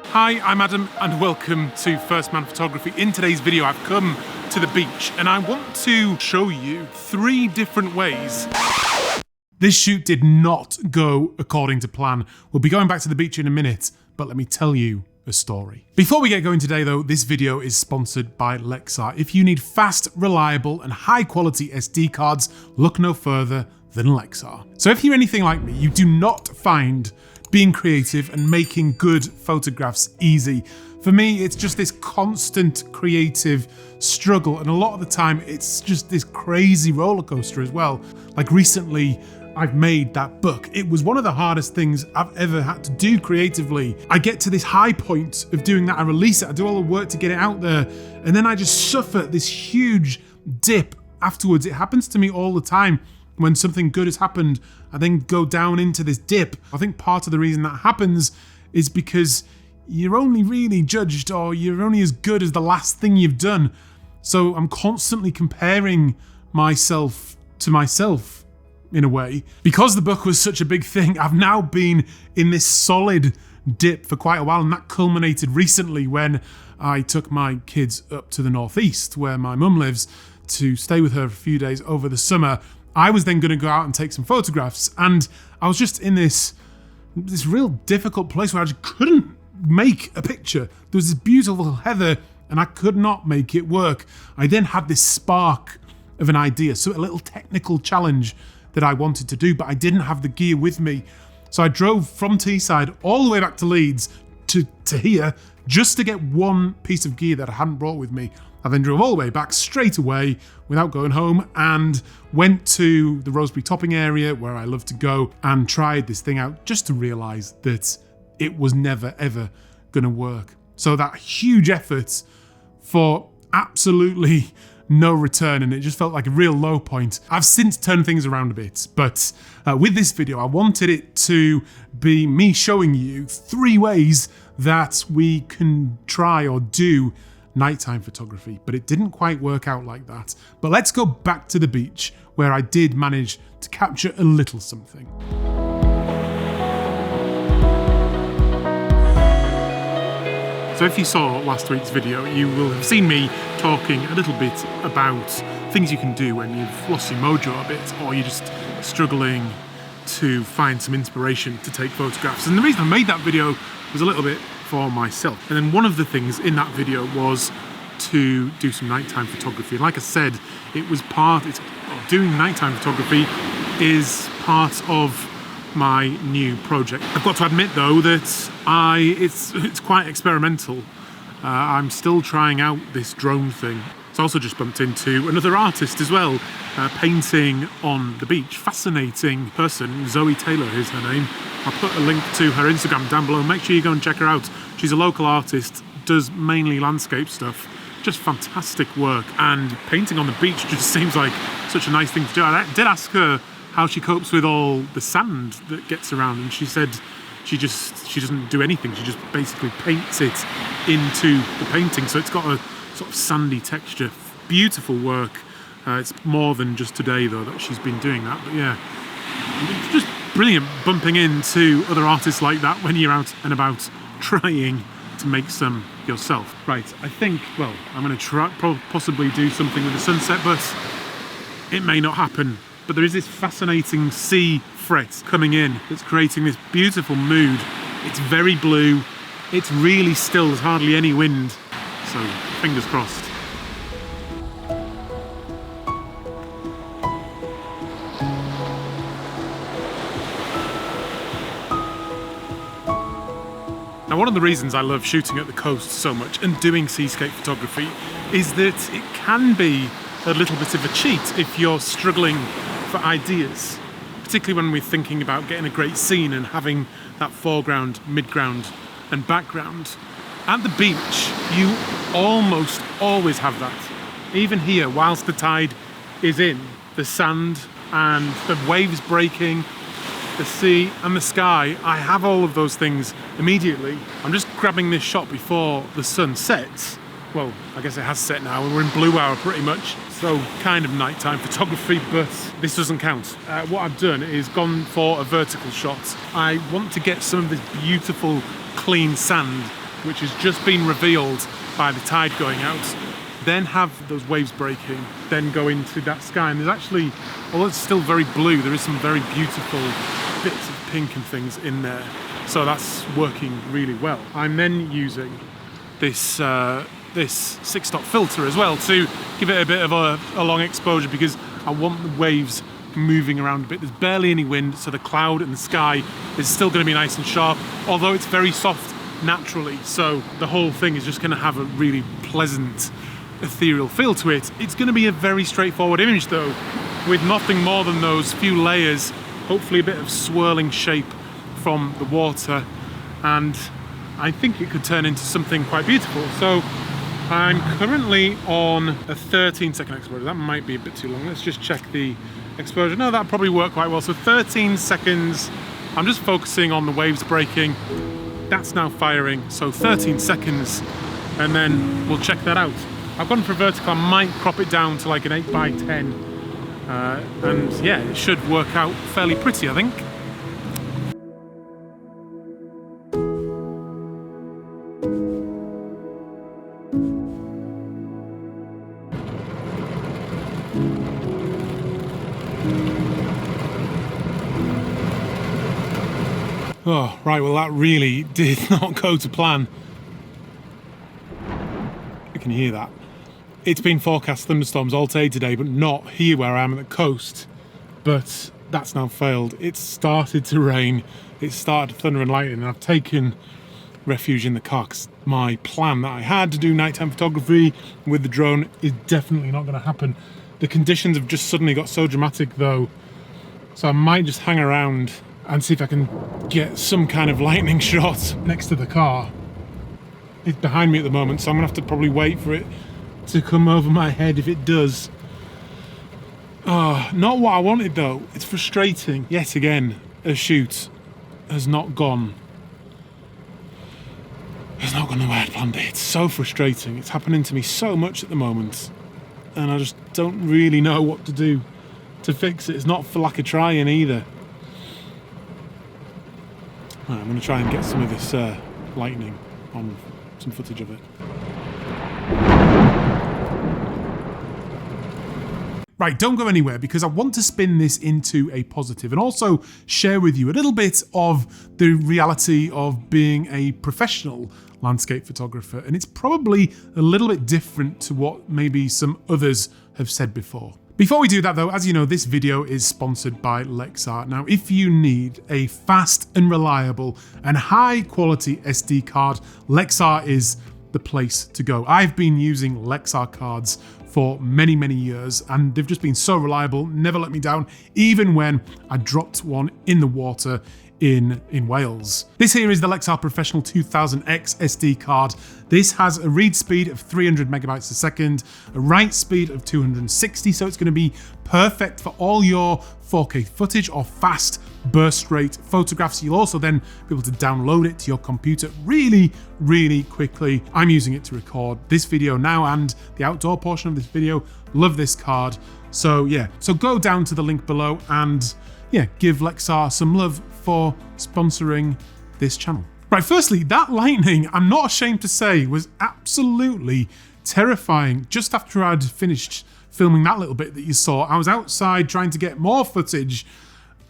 Hi, I'm Adam and welcome to First Man Photography. In today's video I've come to the beach and I want to show you 3 different ways. This shoot did not go according to plan. We'll be going back to the beach in a minute, but let me tell you a story. Before we get going today though, this video is sponsored by Lexar. If you need fast, reliable and high quality SD cards, look no further than Lexar. So if you're anything like me, you do not find being creative and making good photographs easy. For me, it's just this constant creative struggle, and a lot of the time it's just this crazy roller coaster as well. Like recently, I've made that book. It was one of the hardest things I've ever had to do creatively. I get to this high point of doing that, I release it, I do all the work to get it out there, and then I just suffer this huge dip afterwards. It happens to me all the time. When something good has happened, I then go down into this dip. I think part of the reason that happens is because you're only really judged, or you're only as good as the last thing you've done. So I'm constantly comparing myself to myself in a way. Because the book was such a big thing, I've now been in this solid dip for quite a while, and that culminated recently when I took my kids up to the northeast where my mum lives to stay with her for a few days over the summer. I was then going to go out and take some photographs, and I was just in this real difficult place where I just couldn't make a picture. There was this beautiful heather and I could not make it work. I then had this spark of an idea, so a little technical challenge that I wanted to do, but I didn't have the gear with me. So I drove from Teesside all the way back to Leeds to here just to get one piece of gear that I hadn't brought with me. I then drove all the way back straight away without going home and went to the Rosebery topping area where I love to go and tried this thing out just to realise that it was never ever going to work. So that huge effort for absolutely no return, and it just felt like a real low point. I've since turned things around a bit, but with this video I wanted it to be me showing you 3 ways that we can try or do nighttime photography, but it didn't quite work out like that. But let's go back to the beach where I did manage to capture a little something. So if you saw last week's video, you will have seen me talking a little bit about things you can do when you've lost your mojo a bit, or you're just struggling to find some inspiration to take photographs. And the reason I made that video was a little bit for myself. And then one of the things in that video was to do some nighttime photography. And like I said, doing nighttime photography is part of my new project. I've got to admit though that it's quite experimental. I'm still trying out this drone thing. So I also just bumped into another artist as well, painting on the beach. Fascinating person, Zoe Taylor is her name. I'll put a link to her Instagram down below. Make sure you go and check her out. She's a local artist, does mainly landscape stuff. Just fantastic work, and painting on the beach just seems like such a nice thing to do. I did ask her how she copes with all the sand that gets around, and she said she doesn't do anything. She just basically paints it into the painting, so it's got a sort of sandy texture. Beautiful work. It's more than just today though that she's been doing that, but yeah, it's just brilliant bumping into other artists like that when you're out and about trying to make some yourself. Right, I think, well, I'm going to try possibly do something with the sunset, but it may not happen. But there is this fascinating sea fret coming in that's creating this beautiful mood. It's very blue, it's really still, there's hardly any wind, so fingers crossed. Now, one of the reasons I love shooting at the coast so much and doing seascape photography is that it can be a little bit of a cheat if you're struggling for ideas, particularly when we're thinking about getting a great scene and having that foreground, midground and background. At the beach, you almost always have that. Even here, whilst the tide is in, the sand and the waves breaking, the sea and the sky, I have all of those things immediately. I'm just grabbing this shot before the sun sets. Well, I guess it has set now and we're in blue hour pretty much. so kind of nighttime photography, but this doesn't count. What I've done is gone for a vertical shot. I want to get some of this beautiful clean sand, which has just been revealed by the tide going out, then have those waves breaking, then go into that sky. And there's actually, although it's still very blue, there is some very beautiful bits of pink and things in there. So that's working really well. I'm then using this this 6-stop filter as well to give it a bit of a long exposure, because I want the waves moving around a bit. There's barely any wind, so the cloud and the sky is still going to be nice and sharp, although it's very soft naturally. So the whole thing is just going to have a really pleasant ethereal feel to it. It's going to be a very straightforward image though, with nothing more than those few layers, hopefully a bit of swirling shape from the water, and I think it could turn into something quite beautiful. So I'm currently on a 13-second exposure. That might be a bit too long. Let's just check the exposure. No, that'll probably work quite well. So 13 seconds. I'm just focusing on the waves breaking. That's now firing. So 13 seconds, and then we'll check that out. I've gone for vertical. I might crop it down to like an 8x10. And yeah, it should work out fairly pretty, I think. Oh, right, well that really did not go to plan. You can hear that. It's been forecast thunderstorms all day today, but not here where I am at the coast. But that's now failed. It's started to rain. It started to thunder and lightning, and I've taken refuge in the car because my plan that I had to do nighttime photography with the drone is definitely not going to happen. The conditions have just suddenly got so dramatic though, so I might just hang around and see if I can get some kind of lightning shot next to the car. It's behind me at the moment, so I'm gonna have to probably wait for it to come over my head if it does. Oh, not what I wanted though. It's frustrating. Yet again, a shoot has not gone the way I'd planned it. It's so frustrating. It's happening to me so much at the moment, and I just don't really know what to do to fix it. It's not for lack of trying either. Right, I'm going to try and get some of this lightning on some footage of it. Right, don't go anywhere, because I want to spin this into a positive and also share with you a little bit of the reality of being a professional landscape photographer. And it's probably a little bit different to what maybe some others have said before. Before we do that though, as you know, this video is sponsored by Lexar. Now, if you need a fast and reliable and high quality SD card, Lexar is the place to go. I've been using Lexar cards for many, many years, and they've just been so reliable, never let me down, even when I dropped one in the water in Wales. This here is the Lexar Professional 2000X SD card. This has a read speed of 300 megabytes a second, a write speed of 260, so it's going to be perfect for all your 4K footage or fast burst rate photographs. You'll also then be able to download it to your computer really, really quickly. I'm using it to record this video now and the outdoor portion of this video. Love this card. So yeah, so go down to the link below and yeah, give Lexar some love for sponsoring this channel. Right, firstly, that lightning, I'm not ashamed to say, was absolutely terrifying. Just after I'd finished filming that little bit that you saw, I was outside trying to get more footage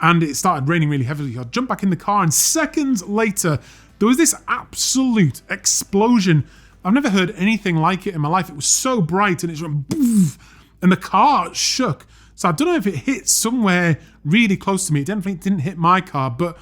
and it started raining really heavily. I jumped back in the car and seconds later, there was this absolute explosion. I've never heard anything like it in my life. It was so bright and it just went boof, and the car shook. So I don't know if it hit somewhere really close to me. It definitely didn't hit my car, but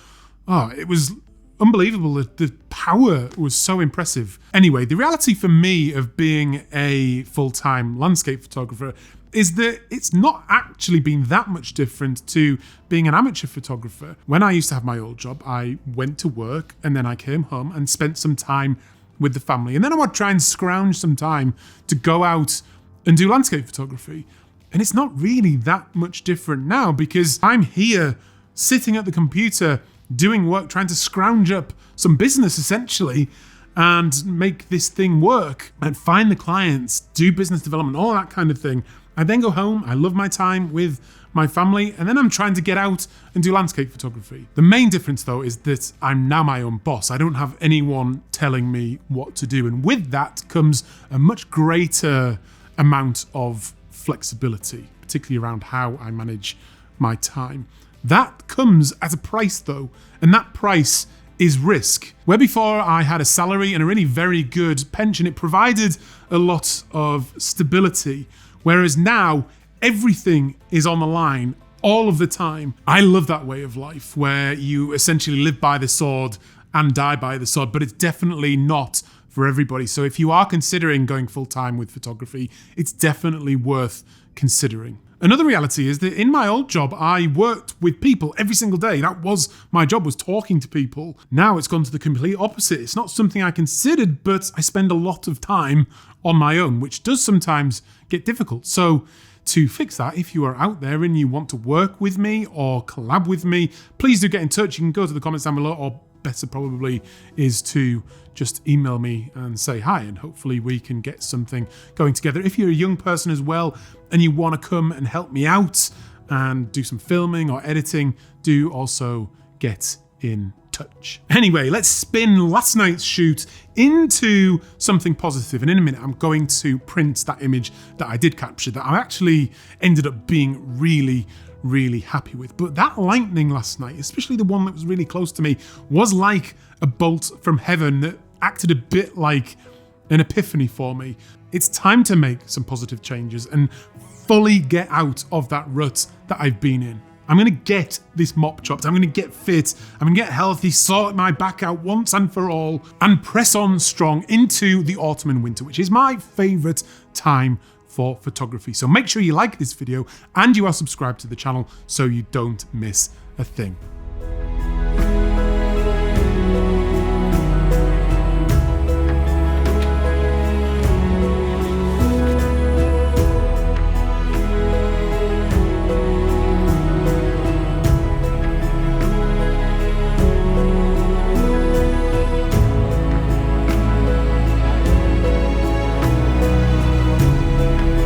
oh, it was unbelievable. The power was so impressive. Anyway, the reality for me of being a full-time landscape photographer is that it's not actually been that much different to being an amateur photographer. When I used to have my old job, I went to work and then I came home and spent some time with the family. And then I would try and scrounge some time to go out and do landscape photography. And it's not really that much different now, because I'm here sitting at the computer doing work, trying to scrounge up some business essentially and make this thing work and find the clients, do business development, all that kind of thing. I then go home, I love my time with my family, and then I'm trying to get out and do landscape photography. The main difference though is that I'm now my own boss. I don't have anyone telling me what to do. And with that comes a much greater amount of flexibility, particularly around how I manage my time. That comes at a price though, and that price is risk. Where before I had a salary and a really very good pension, it provided a lot of stability. Whereas now, everything is on the line all of the time. I love that way of life where you essentially live by the sword and die by the sword, but it's definitely not for everybody. So if you are considering going full-time with photography, it's definitely worth considering. Another reality is that in my old job, I worked with people every single day. That was my job, was talking to people. Now it's gone to the complete opposite. It's not something I considered, but I spend a lot of time on my own, which does sometimes get difficult. So to fix that, if you are out there and you want to work with me or collab with me, please do get in touch. You can go to the comments down below, or better probably is to just email me and say hi, and hopefully we can get something going together. If you're a young person as well and you want to come and help me out and do some filming or editing, do also get in touch. Anyway, let's spin last night's shoot into something positive, and in a minute I'm going to print that image that I did capture that I actually ended up being really happy with. But that lightning last night, especially the one that was really close to me, was like a bolt from heaven that acted a bit like an epiphany for me. It's time to make some positive changes and fully get out of that rut that I've been in. I'm going to get this mop chopped, I'm going to get fit, I'm going to get healthy, sort my back out once and for all, and press on strong into the autumn and winter, which is my favourite time for photography. So make sure you like this video and you are subscribed to the channel so you don't miss a thing.